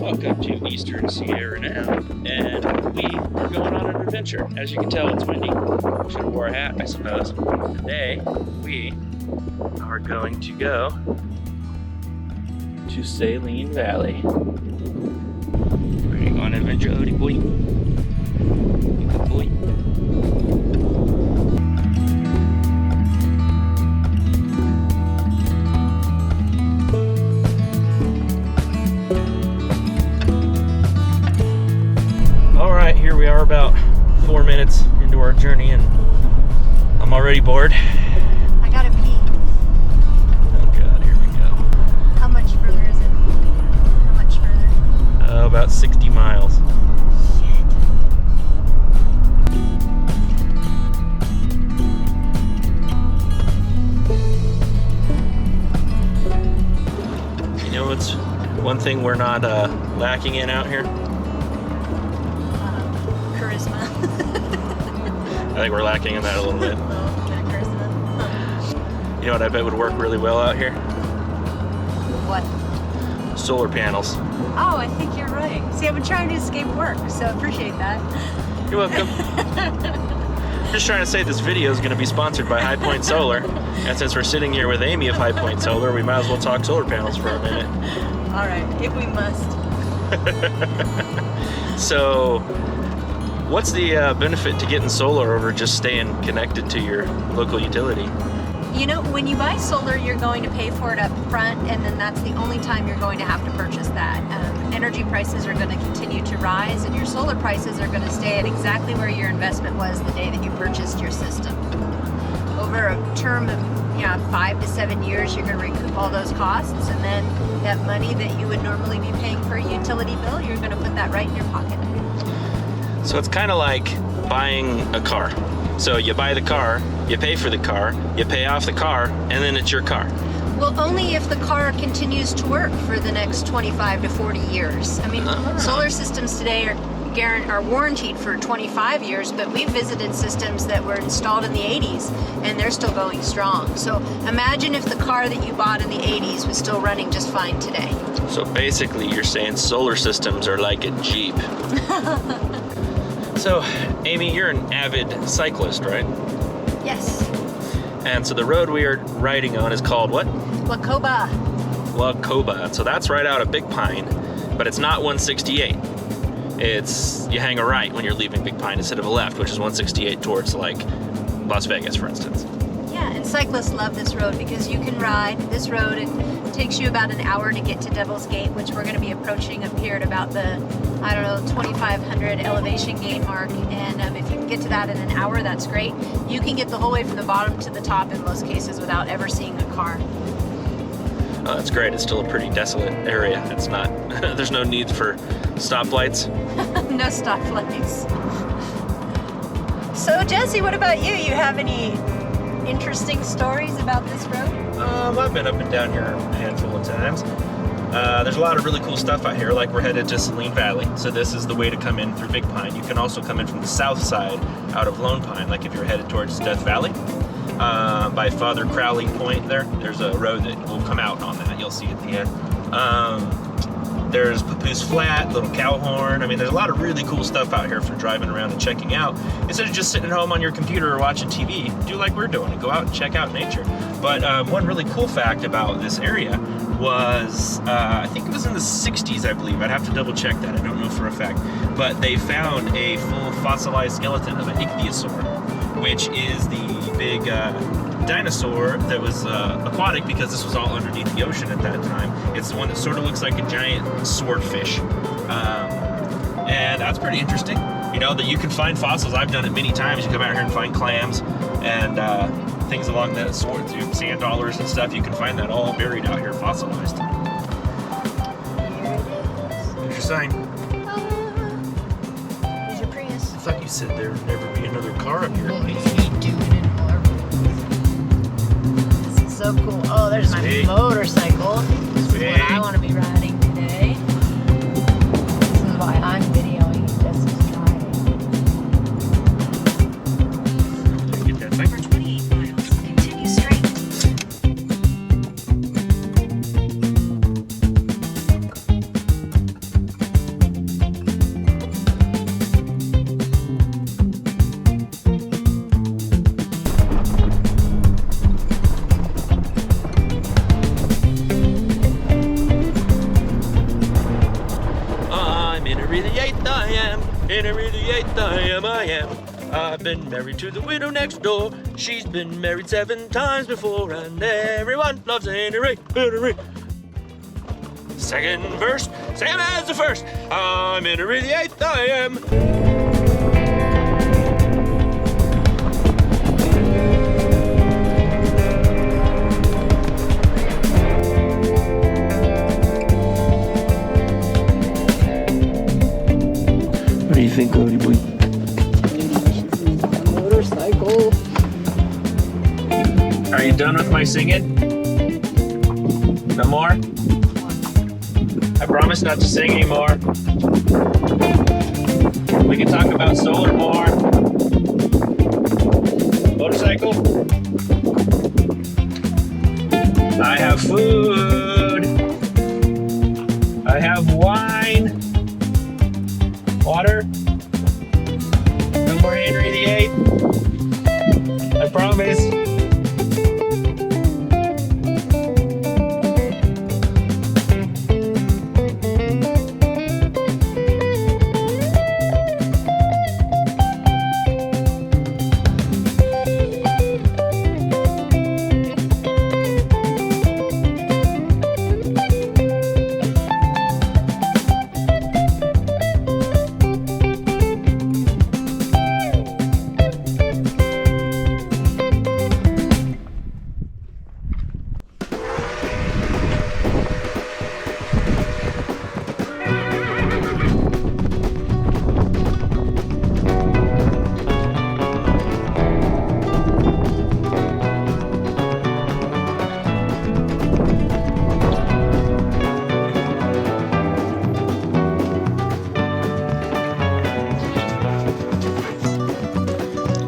Welcome to Eastern Sierra now, and we are going on an adventure. As you can tell, it's windy. Should have wore a hat, I suppose. Today, we are going to go to Saline Valley. Ready to go on an adventure, Odie boy? Good boy. Alright, here we are about 4 minutes into our journey and I'm already bored. I gotta pee. Oh god, here we go. How much further is it? How much further? About 60 miles. Shit. You know what's one thing we're not lacking in out here? Charisma. I think we're lacking in that a little bit. Oh, yeah, charisma. You know what I bet would work really well out here? What? Solar panels. Oh, I think you're right. See, I've been trying to escape work, so I appreciate that. You're welcome. Just trying to say this video is going to be sponsored by High Point Solar. And since we're sitting here with Amy of High Point Solar, we might as well talk solar panels for a minute. All right, if we must. So, what's the benefit to getting solar over just staying connected to your local utility? You know, when you buy solar, you're going to pay for it up front, and then that's the only time you're going to have to purchase that. Energy prices are going to continue to rise, and your solar prices are going to stay at exactly where your investment was the day that you purchased your system. Over a term of 5 to 7 years, you're going to recoup all those costs, and then that money that you would normally be paying for a utility bill, you're going to put that right in your pocket. So it's kind of like buying a car. So you buy the car, you pay for the car, you pay off the car, and then it's your car. Well, only if the car continues to work for the next 25 to 40 years. I mean, solar systems today are warranted for 25 years, but we visited systems that were installed in the 80s, and they're still going strong. So imagine if the car that you bought in the 80s was still running just fine today. So basically you're saying solar systems are like a Jeep. So, Amy, you're an avid cyclist, right? Yes. And so the road we are riding on is called what? Wacoba. Wacoba. So that's right out of Big Pine, but it's not 168. It's, you hang a right when you're leaving Big Pine instead of a left, which is 168 towards like Las Vegas, for instance. Yeah, and cyclists love this road because you can ride this road. It takes you about an hour to get to Devil's Gate, which we're going to be approaching up here at about the, 2,500 elevation gate mark. And if you can get to that in an hour, that's great. You can get the whole way from the bottom to the top in most cases without ever seeing a car. Oh, that's great. It's still a pretty desolate area. It's not, there's no need for stoplights. No stoplights. So, Jesse, what about you? You have any interesting stories about this road? I've been up and down here a handful of times. There's a lot of really cool stuff out here, like we're headed to Saline Valley, so this is the way to come in through Big Pine. You can also come in from the south side out of Lone Pine, like if you're headed towards Death Valley. By Father Crowley Point there's a road that will come out on that, you'll see at the end. There's Papoose Flat, Little Cowhorn. I mean, there's a lot of really cool stuff out here for driving around and checking out. Instead of just sitting at home on your computer or watching TV, do like we're doing and go out and check out nature. But one really cool fact about this area was, I think it was in the 60s, I believe. I'd have to double check that. I don't know for a fact. But they found a full fossilized skeleton of an ichthyosaur, which is the big dinosaur that was aquatic because this was all underneath the ocean at that time. It's the one that sort of looks like a giant swordfish. And that's pretty interesting. You know, that you can find fossils. I've done it many times. You come out here and find clams and things along that sort, sand dollars and stuff. You can find that all buried out here, fossilized. Here it is. There's your sign. Here's your Prius. I thought you said there would never be another car up here. This is so cool. Oh, there's my motorcycle. This is what I want to be riding today. This is why I'm videoing Jesse's driving. Get that bike. For 28 miles, continue straight. I've been married to the widow next door. She's been married 7 times before, and everyone loves Henry. Second verse, same as the first. I'm Henry the Eighth, I am. What do you think, Cody boy? Motorcycle. Are you done with my singing? No more? I promise not to sing anymore. We can talk about solar more. Motorcycle. I have food. I have wine. Water. No more Henry VIII. I promise.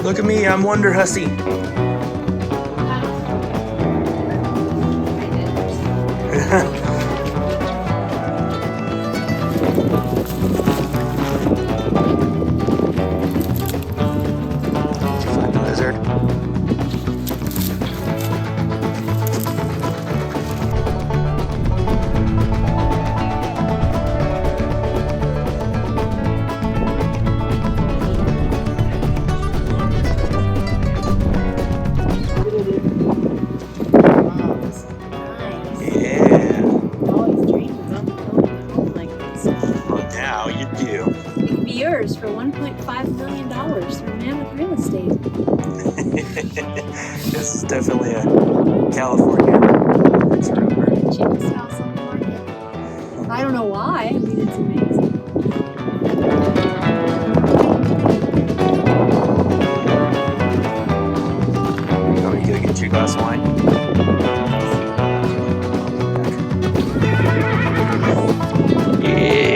Look at me, I'm Wonder Hussy. Find a lizard. For $1.5 million through Mammoth Real Estate. This is definitely a California forever. Cheapest house on the market. I don't know why. I mean, it's amazing. Are we gonna get you a glass of wine? Yeah.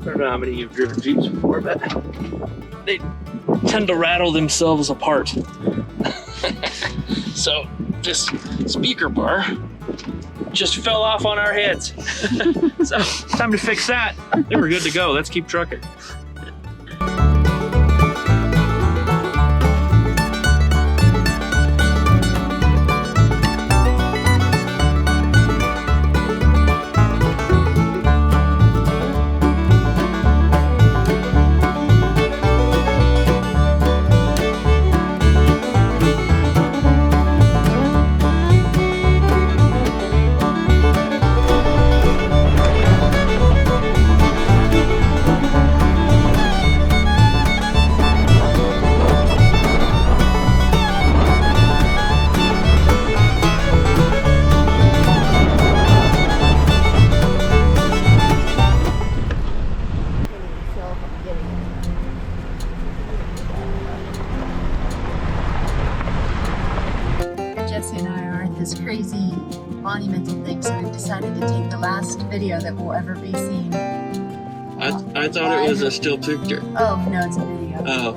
I don't know how many you've driven Jeeps before, but they tend to rattle themselves apart. So this speaker bar just fell off on our heads. So time to fix that. Then we're good to go. Let's keep trucking. Jesse and I are at this crazy monumental thing, so we've decided to take the last video that will ever be seen. I thought it was a still picture. Oh, no, it's a video. Oh.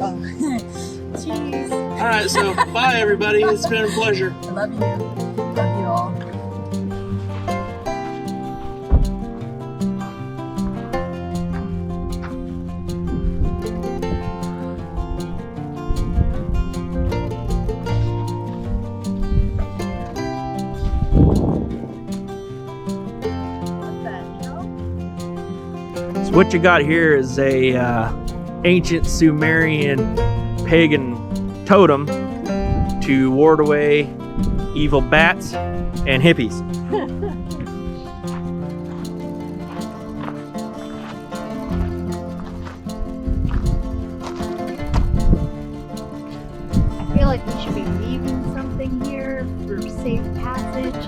Jeez. All right, so bye everybody. It's been a pleasure. I love you. Love you all. What you got here is a ancient Sumerian pagan totem to ward away evil bats and hippies. I feel like we should be leaving something here for safe passage.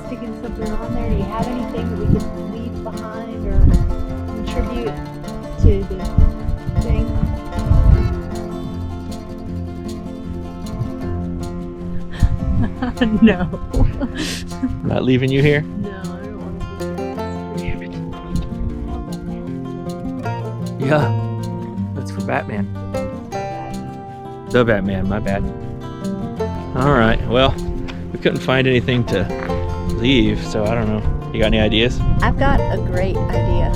Sticking something on there. Do you have anything that we could leave behind or contribute to the thing? No. Not leaving you here? No, I don't want to be here. Damn it. Yeah, that's for Batman. The Batman, my bad. All right, well, we couldn't find anything to leave, so I don't know. You got any ideas? I've got a great idea.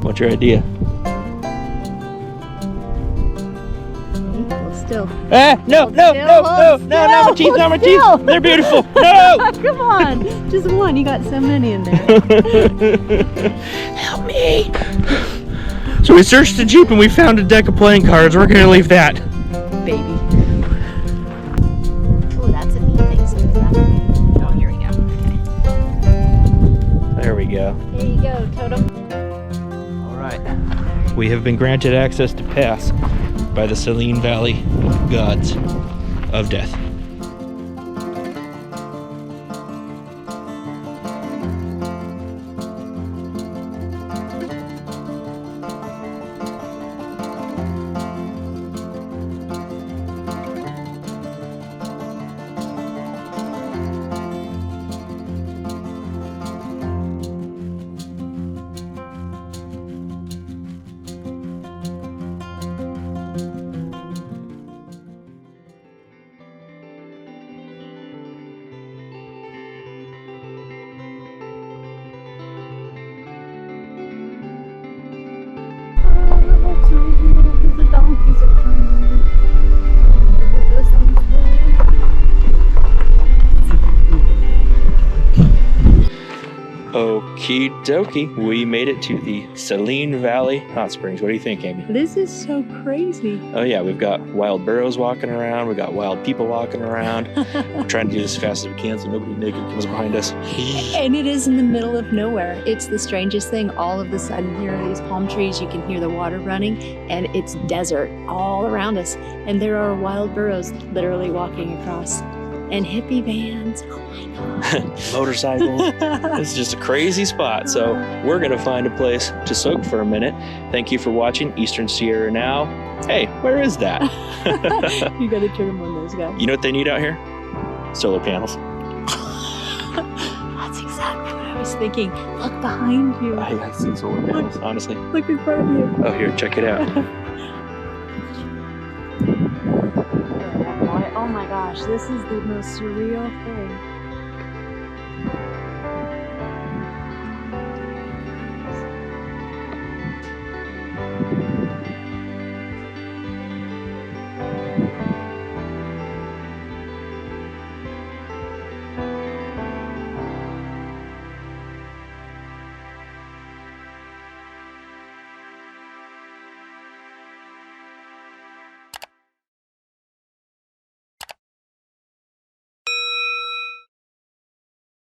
What's your idea? Hold still. Ah, no, no, no, no, no, not my teeth, not my teeth. They're beautiful. No! Come on, just one. You got so many in there. Help me. So we searched the Jeep and we found a deck of playing cards. We're gonna leave that. Baby. Oh, that's a neat thing. Oh, here we go. Okay. There we go. There you go, totem. All right. We have been granted access to pass by the Saline Valley gods of death. The donkeys are coming. Those things Okie dokie. We made it to the Saline Valley Hot Springs. What do you think, Amy? This is so crazy. Oh yeah, we've got wild burros walking around. We've got wild people walking around. We're trying to do this as fast as we can so nobody naked comes behind us. And it is in the middle of nowhere. It's the strangest thing. All of a sudden, here are these palm trees. You can hear the water running, and it's desert all around us. And there are wild burros literally walking across. And hippie vans. Oh my God. Motorcycles. It's just a crazy spot. So we're going to find a place to soak for a minute. Thank you for watching Eastern Sierra Now. Hey, where is that? You got to turn them on those guys. You know what they need out here? Solar panels. That's exactly what I was thinking. Look behind you. I see solar panels, honestly. Look in front of you. Oh, here, check it out. Oh my gosh, this is the most surreal thing.